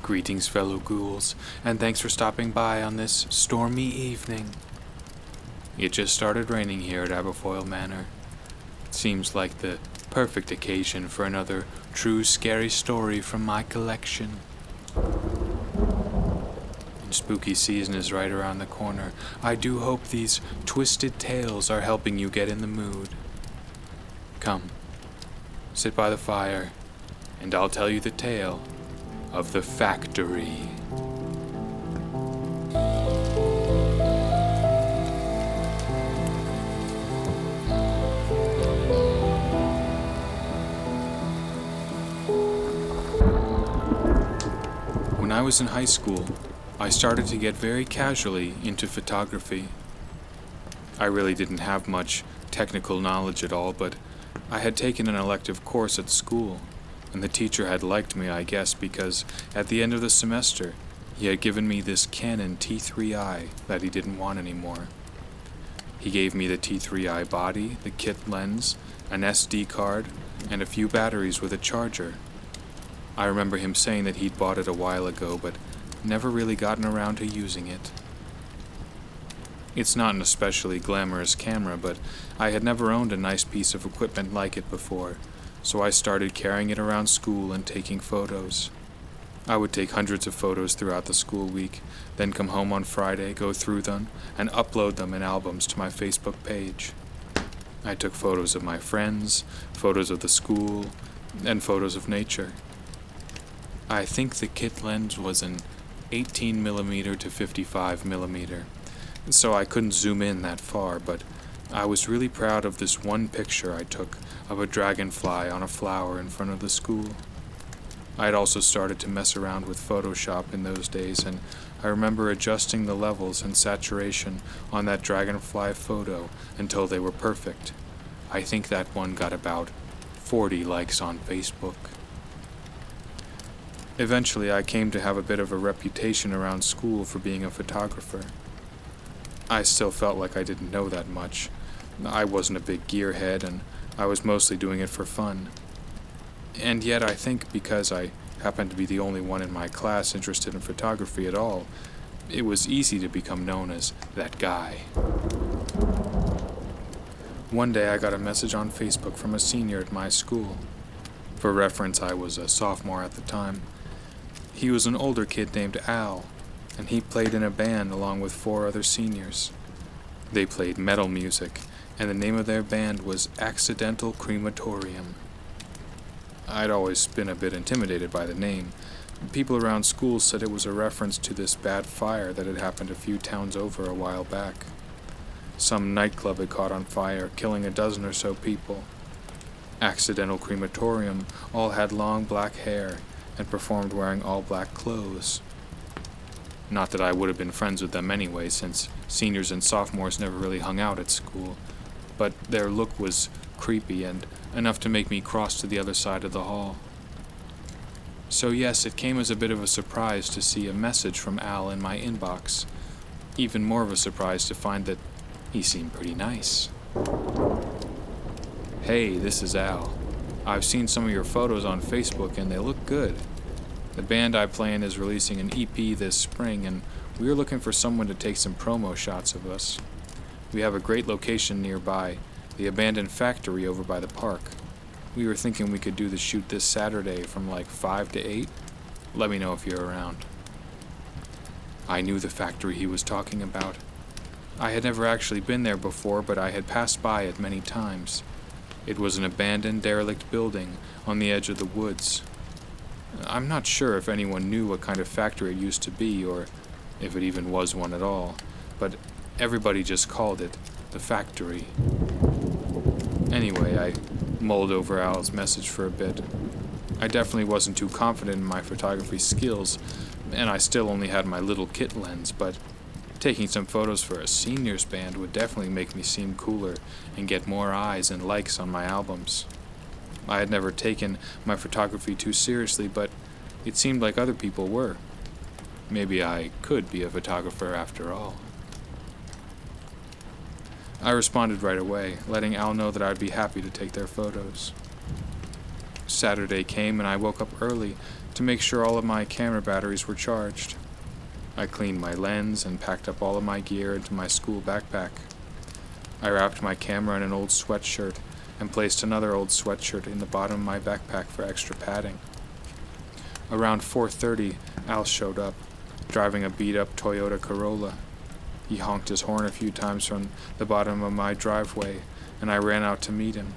Greetings, fellow ghouls, and thanks for stopping by on this stormy evening. It just started raining here at Aberfoyle Manor. It seems like the perfect occasion for another true scary story from my collection. And spooky season is right around the corner. I do hope these twisted tales are helping you get in the mood. Come, sit by the fire, and I'll tell you the tale of the factory. When I was in high school, I started to get very casually into photography. I really didn't have much technical knowledge at all, but I had taken an elective course at school, and the teacher had liked me, I guess, because at the end of the semester, he had given me this Canon T3i that he didn't want anymore. He gave me the T3i body, the kit lens, an SD card, and a few batteries with a charger. I remember him saying that he'd bought it a while ago, but never really gotten around to using it. It's not an especially glamorous camera, but I had never owned a nice piece of equipment like it before, so I started carrying it around school and taking photos. I would take hundreds of photos throughout the school week, then come home on Friday, go through them, and upload them in albums to my Facebook page. I took photos of my friends, photos of the school, and photos of nature. I think the kit lens was an 18mm to 55mm, so I couldn't zoom in that far, but I was really proud of this one picture I took of a dragonfly on a flower in front of the school. I had also started to mess around with Photoshop in those days, and I remember adjusting the levels and saturation on that dragonfly photo until they were perfect. I think that one got about 40 likes on Facebook. Eventually, I came to have a bit of a reputation around school for being a photographer. I still felt like I didn't know that much. I wasn't a big gearhead, and I was mostly doing it for fun. And yet I think because I happened to be the only one in my class interested in photography at all, it was easy to become known as that guy. One day I got a message on Facebook from a senior at my school. For reference, I was a sophomore at the time. He was an older kid named Al, and he played in a band along with 4 other seniors. They played metal music, and the name of their band was Accidental Crematorium. I'd always been a bit intimidated by the name. People around school said it was a reference to this bad fire that had happened a few towns over a while back. Some nightclub had caught on fire, killing a dozen or so people. Accidental Crematorium all had long black hair and performed wearing all black clothes. Not that I would have been friends with them anyway, since seniors and sophomores never really hung out at school, but their look was creepy and enough to make me cross to the other side of the hall. So yes, it came as a bit of a surprise to see a message from Al in my inbox. Even more of a surprise to find that he seemed pretty nice. Hey, this is Al. I've seen some of your photos on Facebook and they look good. The band I play in is releasing an EP this spring, and we are looking for someone to take some promo shots of us. We have a great location nearby, the abandoned factory over by the park. We were thinking we could do the shoot this Saturday from like 5 to 8. Let me know if you're around. I knew the factory he was talking about. I had never actually been there before, but I had passed by it many times. It was an abandoned, derelict building on the edge of the woods. I'm not sure if anyone knew what kind of factory it used to be, or if it even was one at all, but everybody just called it the factory. Anyway, I mulled over Al's message for a bit. I definitely wasn't too confident in my photography skills, and I still only had my little kit lens, but taking some photos for a seniors band would definitely make me seem cooler and get more eyes and likes on my albums. I had never taken my photography too seriously, but it seemed like other people were. Maybe I could be a photographer after all. I responded right away, letting Al know that I'd be happy to take their photos. Saturday came and I woke up early to make sure all of my camera batteries were charged. I cleaned my lens and packed up all of my gear into my school backpack. I wrapped my camera in an old sweatshirt and placed another old sweatshirt in the bottom of my backpack for extra padding. Around 4:30, Al showed up, driving a beat-up Toyota Corolla. He honked his horn a few times from the bottom of my driveway, and I ran out to meet him.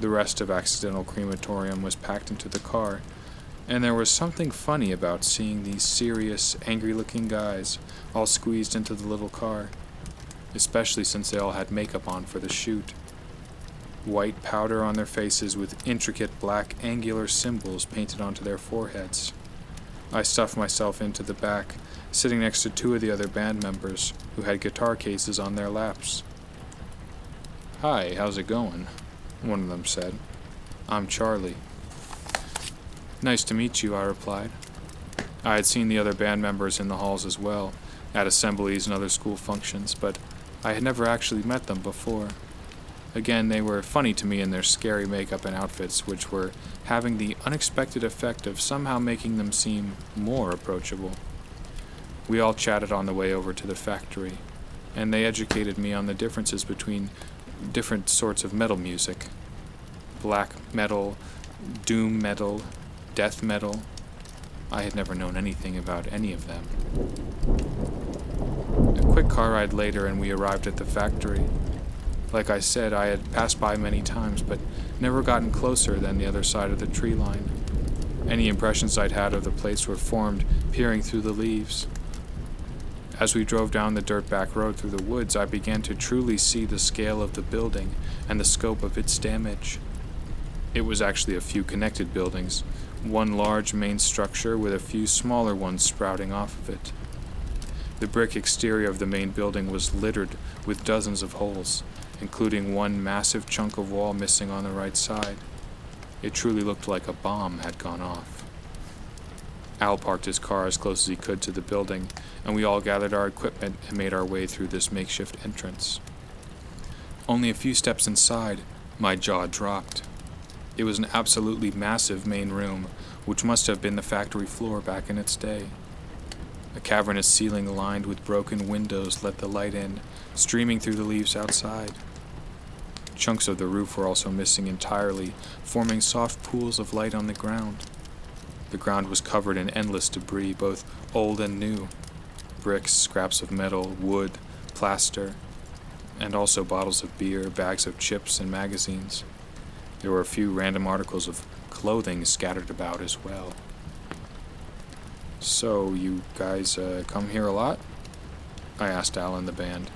The rest of Accidental Crematorium was packed into the car, and there was something funny about seeing these serious, angry-looking guys all squeezed into the little car, especially since they all had makeup on for the shoot. White powder on their faces with intricate black angular symbols painted onto their foreheads. I stuffed myself into the back, sitting next to two of the other band members who had guitar cases on their laps. "Hi, how's it going?" one of them said. "I'm Charlie." "Nice to meet you," I replied. I had seen the other band members in the halls as well, at assemblies and other school functions, but I had never actually met them before. Again, they were funny to me in their scary makeup and outfits, which were having the unexpected effect of somehow making them seem more approachable. We all chatted on the way over to the factory, and they educated me on the differences between different sorts of metal music. Black metal, doom metal, death metal. I had never known anything about any of them. A quick car ride later and we arrived at the factory. Like I said, I had passed by many times, but never gotten closer than the other side of the tree line. Any impressions I'd had of the place were formed peering through the leaves. As we drove down the dirt back road through the woods, I began to truly see the scale of the building and the scope of its damage. It was actually a few connected buildings, one large main structure with a few smaller ones sprouting off of it. The brick exterior of the main building was littered with dozens of holes, including one massive chunk of wall missing on the right side. It truly looked like a bomb had gone off. Al parked his car as close as he could to the building, and we all gathered our equipment and made our way through this makeshift entrance. Only a few steps inside, my jaw dropped. It was an absolutely massive main room, which must have been the factory floor back in its day. A cavernous ceiling lined with broken windows let the light in, streaming through the leaves outside. Chunks of the roof were also missing entirely, forming soft pools of light on the ground. The ground was covered in endless debris, both old and new. Bricks, scraps of metal, wood, plaster, and also bottles of beer, bags of chips, and magazines. There were a few random articles of clothing scattered about as well. "So, you guys come here a lot?" I asked Al and the band.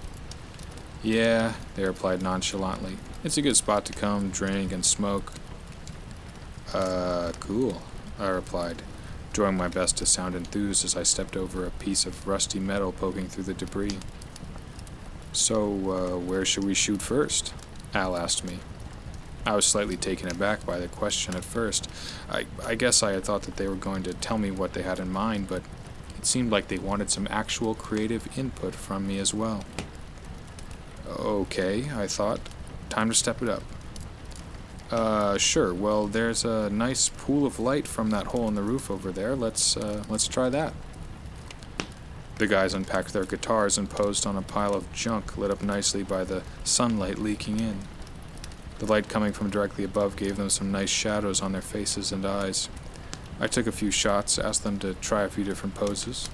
"Yeah," they replied nonchalantly. "It's a good spot to come, drink, and smoke." Cool," I replied, doing my best to sound enthused as I stepped over a piece of rusty metal poking through the debris. "So, where should we shoot first?" Al asked me. I was slightly taken aback by the question at first. I guess I had thought that they were going to tell me what they had in mind, but it seemed like they wanted some actual creative input from me as well. Okay, I thought. Time to step it up. Sure. Well, there's a nice pool of light from that hole in the roof over there. Let's try that. The guys unpacked their guitars and posed on a pile of junk lit up nicely by the sunlight leaking in. The light coming from directly above gave them some nice shadows on their faces and eyes. I took a few shots, asked them to try a few different poses.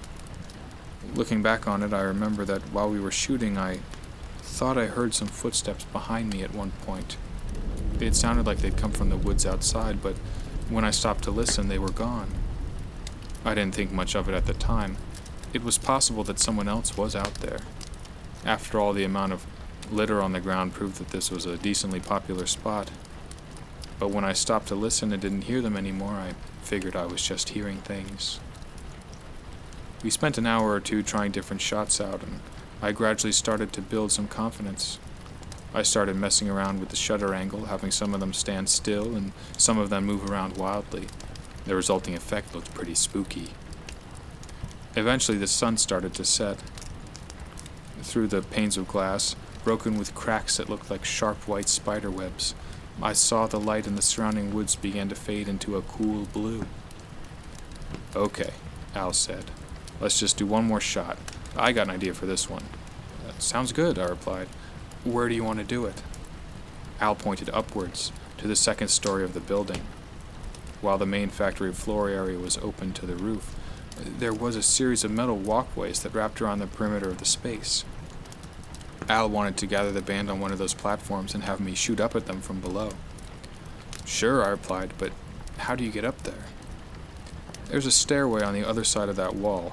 Looking back on it, I remember that while we were shooting, I thought I heard some footsteps behind me at one point. It sounded like they'd come from the woods outside, but when I stopped to listen, they were gone. I didn't think much of it at the time. It was possible that someone else was out there. After all, the amount of litter on the ground proved that this was a decently popular spot. But when I stopped to listen and didn't hear them anymore, I figured I was just hearing things. We spent an hour or two trying different shots out, and I gradually started to build some confidence. I started messing around with the shutter angle, having some of them stand still and some of them move around wildly. The resulting effect looked pretty spooky. Eventually the sun started to set. Through the panes of glass, broken with cracks that looked like sharp white spider webs, I saw the light in the surrounding woods began to fade into a cool blue. "Okay," Al said. "Let's just do one more shot. I got an idea for this one." "Sounds good," I replied. "Where do you want to do it?" Al pointed upwards, to the second story of the building. While the main factory floor area was open to the roof, there was a series of metal walkways that wrapped around the perimeter of the space. Al wanted to gather the band on one of those platforms and have me shoot up at them from below. "Sure," I replied, "but how do you get up there?" "There's a stairway on the other side of that wall.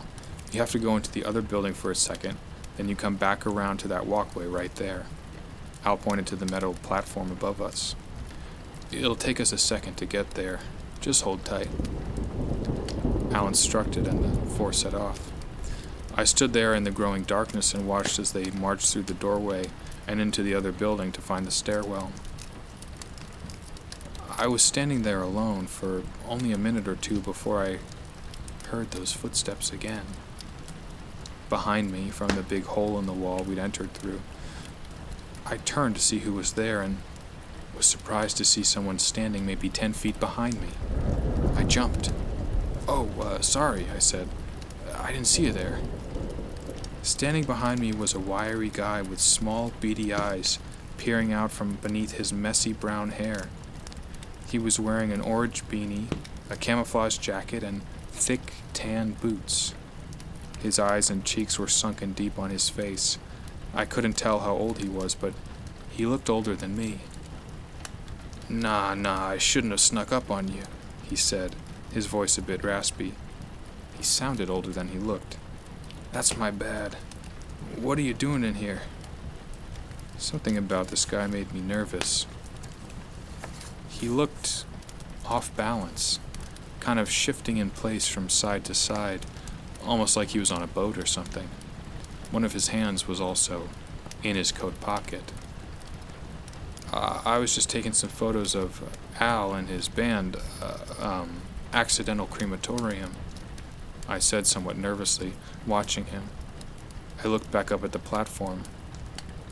You have to go into the other building for a second, then you come back around to that walkway right there." Al pointed to the metal platform above us. "It'll take us a second to get there. Just hold tight." Al instructed, and the four set off. I stood there in the growing darkness and watched as they marched through the doorway and into the other building to find the stairwell. I was standing there alone for only a minute or two before I heard those footsteps again. Behind me, from the big hole in the wall we'd entered through, I turned to see who was there and was surprised to see someone standing maybe 10 feet behind me. I jumped. Sorry," I said. "I didn't see you there." Standing behind me was a wiry guy with small, beady eyes peering out from beneath his messy brown hair. He was wearing an orange beanie, a camouflage jacket, and thick, tan boots. His eyes and cheeks were sunken deep on his face. I couldn't tell how old he was, but he looked older than me. Nah, I shouldn't have snuck up on you," he said, his voice a bit raspy. He sounded older than he looked. "That's my bad. What are you doing in here?" Something about this guy made me nervous. He looked off balance, kind of shifting in place from side to side, almost like he was on a boat or something. One of his hands was also in his coat pocket. I was just taking some photos of Al and his band, Accidental Crematorium," I said somewhat nervously, watching him. I looked back up at the platform.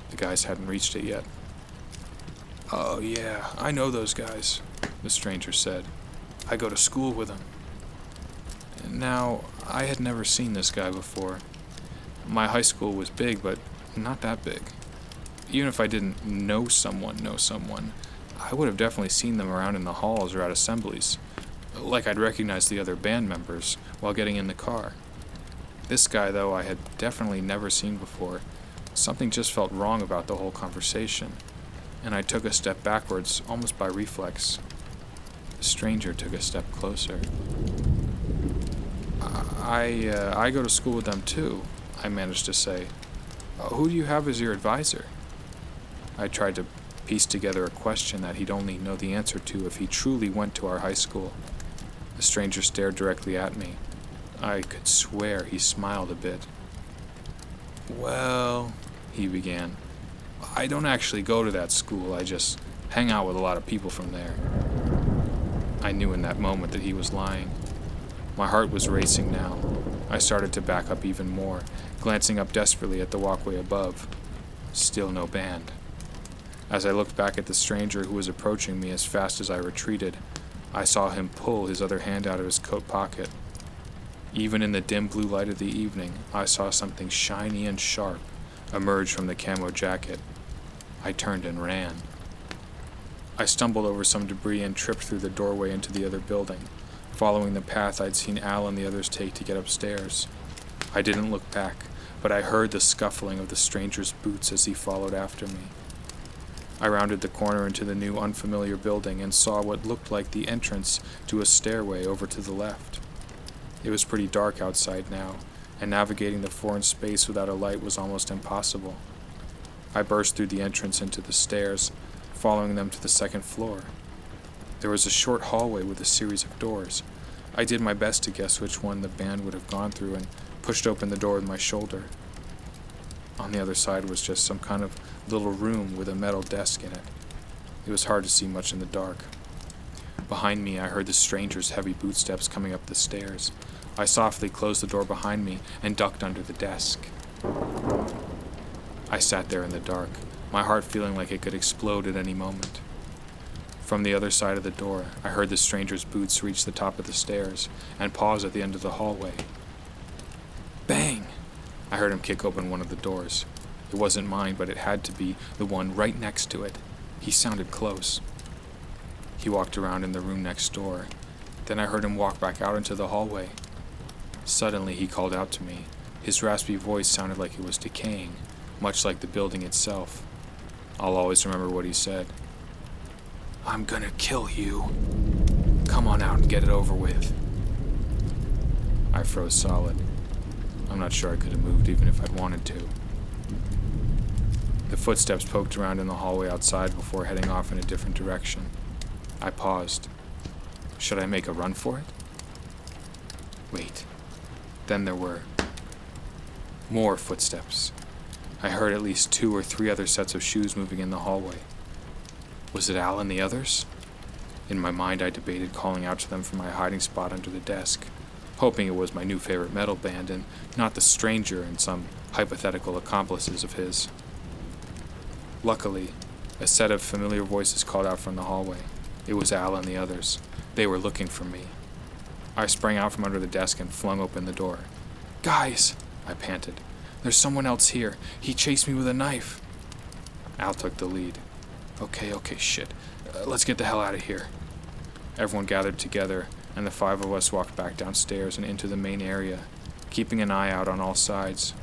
The guys hadn't reached it yet. "Oh yeah, I know those guys," the stranger said. "I go to school with them." Now, I had never seen this guy before. My high school was big, but not that big. Even if I didn't know someone, I would have definitely seen them around in the halls or at assemblies. Like I'd recognize the other band members while getting in the car. This guy, though, I had definitely never seen before. Something just felt wrong about the whole conversation, and I took a step backwards, almost by reflex. The stranger took a step closer. I go to school with them too," I managed to say. "Who do you have as your advisor?" I tried to piece together a question that he'd only know the answer to if he truly went to our high school. The stranger stared directly at me. I could swear he smiled a bit. "Well," he began, "I don't actually go to that school. I just hang out with a lot of people from there." I knew in that moment that he was lying. My heart was racing now. I started to back up even more, glancing up desperately at the walkway above. Still no band. As I looked back at the stranger who was approaching me as fast as I retreated, I saw him pull his other hand out of his coat pocket. Even in the dim blue light of the evening, I saw something shiny and sharp emerge from the camo jacket. I turned and ran. I stumbled over some debris and tripped through the doorway into the other building, following the path I'd seen Al and the others take to get upstairs. I didn't look back, but I heard the scuffling of the stranger's boots as he followed after me. I rounded the corner into the new unfamiliar building and saw what looked like the entrance to a stairway over to the left. It was pretty dark outside now, and navigating the foreign space without a light was almost impossible. I burst through the entrance into the stairs, following them to the second floor. There was a short hallway with a series of doors. I did my best to guess which one the band would have gone through and pushed open the door with my shoulder. On the other side was just some kind of little room with a metal desk in it. It was hard to see much in the dark. Behind me, I heard the stranger's heavy bootsteps coming up the stairs. I softly closed the door behind me and ducked under the desk. I sat there in the dark, my heart feeling like it could explode at any moment. From the other side of the door, I heard the stranger's boots reach the top of the stairs and pause at the end of the hallway. Bang! I heard him kick open one of the doors. It wasn't mine, but it had to be the one right next to it. He sounded close. He walked around in the room next door. Then I heard him walk back out into the hallway. Suddenly, he called out to me. His raspy voice sounded like it was decaying, much like the building itself. I'll always remember what he said. "I'm gonna kill you. Come on out and get it over with." I froze solid. I'm not sure I could have moved even if I'd wanted to. The footsteps poked around in the hallway outside before heading off in a different direction. I paused. Should I make a run for it? Wait. Then there were more footsteps. I heard at least 2 or 3 other sets of shoes moving in the hallway. Was it Al and the others? In my mind, I debated calling out to them from my hiding spot under the desk, hoping it was my new favorite metal band and not the stranger and some hypothetical accomplices of his. Luckily, a set of familiar voices called out from the hallway. It was Al and the others. They were looking for me. I sprang out from under the desk and flung open the door. "Guys!" I panted. "There's someone else here. He chased me with a knife." Al took the lead. Okay, shit. Let's get the hell out of here." Everyone gathered together, and the 5 of us walked back downstairs and into the main area, keeping an eye out on all sides.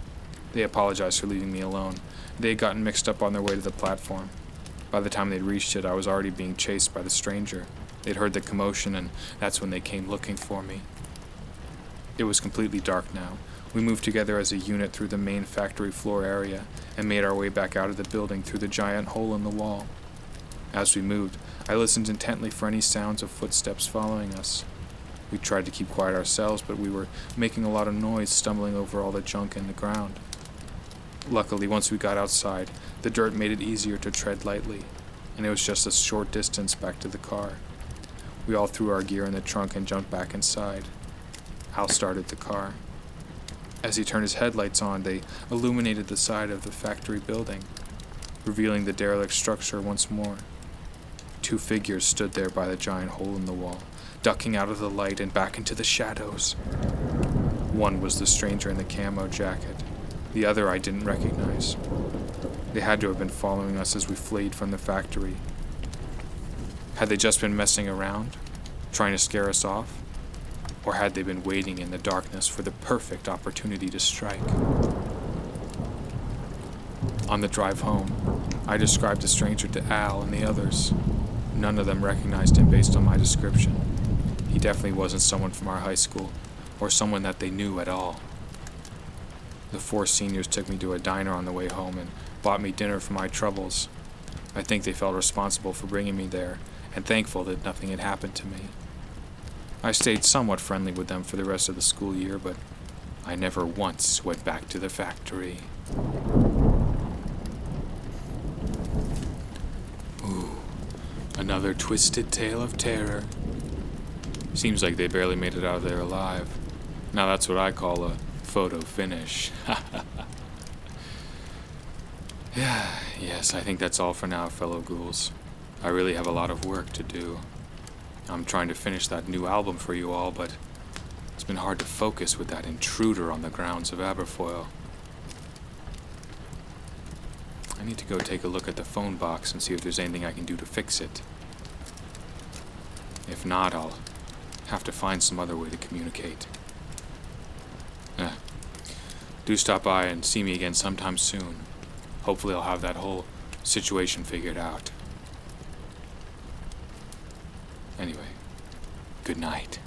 They apologized for leaving me alone. They had gotten mixed up on their way to the platform. By the time they'd reached it, I was already being chased by the stranger. They'd heard the commotion, and that's when they came looking for me. It was completely dark now. We moved together as a unit through the main factory floor area and made our way back out of the building through the giant hole in the wall. As we moved, I listened intently for any sounds of footsteps following us. We tried to keep quiet ourselves, but we were making a lot of noise, stumbling over all the junk in the ground. Luckily, once we got outside, the dirt made it easier to tread lightly, and it was just a short distance back to the car. We all threw our gear in the trunk and jumped back inside. Hal started the car. As he turned his headlights on, they illuminated the side of the factory building, revealing the derelict structure once more. 2 figures stood there by the giant hole in the wall, ducking out of the light and back into the shadows. One was the stranger in the camo jacket. The other I didn't recognize. They had to have been following us as we fled from the factory. Had they just been messing around, trying to scare us off? Or had they been waiting in the darkness for the perfect opportunity to strike? On the drive home, I described the stranger to Al and the others. None of them recognized him based on my description. He definitely wasn't someone from our high school, or someone that they knew at all. The 4 seniors took me to a diner on the way home and bought me dinner for my troubles. I think they felt responsible for bringing me there, and thankful that nothing had happened to me. I stayed somewhat friendly with them for the rest of the school year, but I never once went back to the factory. Ooh, another twisted tale of terror. Seems like they barely made it out of there alive. Now that's what I call a photo finish. Yes, I think that's all for now, fellow ghouls. I really have a lot of work to do. I'm trying to finish that new album for you all, but it's been hard to focus with that intruder on the grounds of Aberfoyle. I need to go take a look at the phone box and see if there's anything I can do to fix it. If not, I'll have to find some other way to communicate. Do stop by and see me again sometime soon. Hopefully I'll have that whole situation figured out. Anyway, good night.